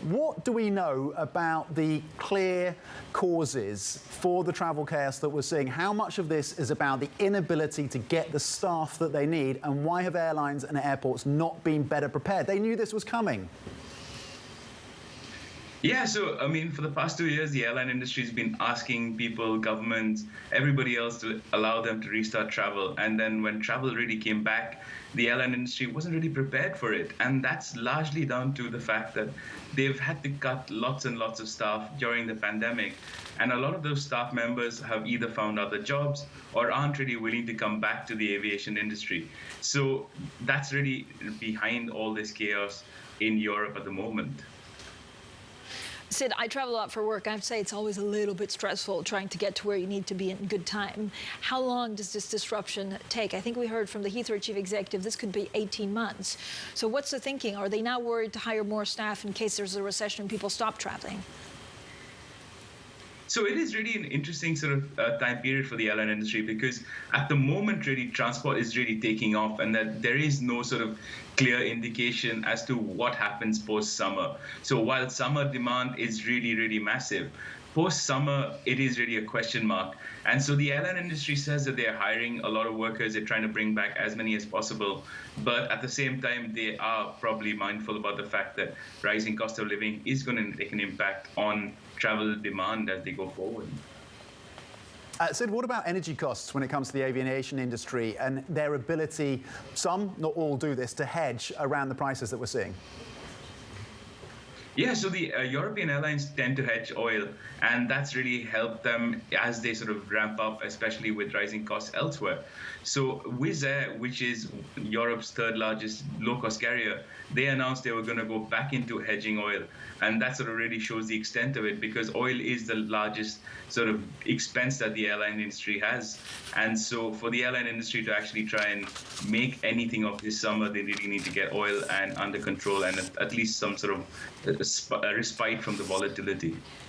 What do we know about the clear causes for the travel chaos that we're seeing? How much of this is about the inability to get the staff that they need, and why have airlines and airports not been better prepared? They knew this was coming. Yeah, so I mean, for the past 2 years, the airline industry has been asking people, governments, everybody else to allow them to restart travel. And then when travel really came back, the airline industry wasn't really prepared for it. And that's largely down to the fact that they've had to cut lots and lots of staff during the pandemic. And a lot of those staff members have either found other jobs or aren't really willing to come back to the aviation industry. So that's really behind all this chaos in Europe at the moment. Sid, I travel a lot for work. I have to say it's always a little bit stressful trying to get to where you need to be in good time. How long does this disruption take? I think we heard from the Heathrow chief executive this could be 18 months. So what's the thinking? Are they now worried to hire more staff in case there's a recession and people stop traveling? So it is really an interesting sort of time period for the airline industry, because at the moment, really, transport is really taking off, and that there is no sort of clear indication as to what happens post-summer. So while summer demand is really, really massive, post-summer, it is really a question mark. And so the airline industry says that they are hiring a lot of workers. They're trying to bring back as many as possible. But at the same time, they are probably mindful about the fact that rising cost of living is going to take an impact on travel demand as they go forward. Sid, what about energy costs when it comes to the aviation industry and their ability, some, not all do this, to hedge around the prices that we're seeing? Yeah, so the European airlines tend to hedge oil, and that's really helped them as they sort of ramp up, especially with rising costs elsewhere. So Wizz Air, which is Europe's third largest low-cost carrier, they announced they were going to go back into hedging oil. And that sort of really shows the extent of it, because oil is the largest sort of expense that the airline industry has. And so for the airline industry to actually try and make anything of this summer, they really need to get oil and under control and at least some sort of a respite from the volatility.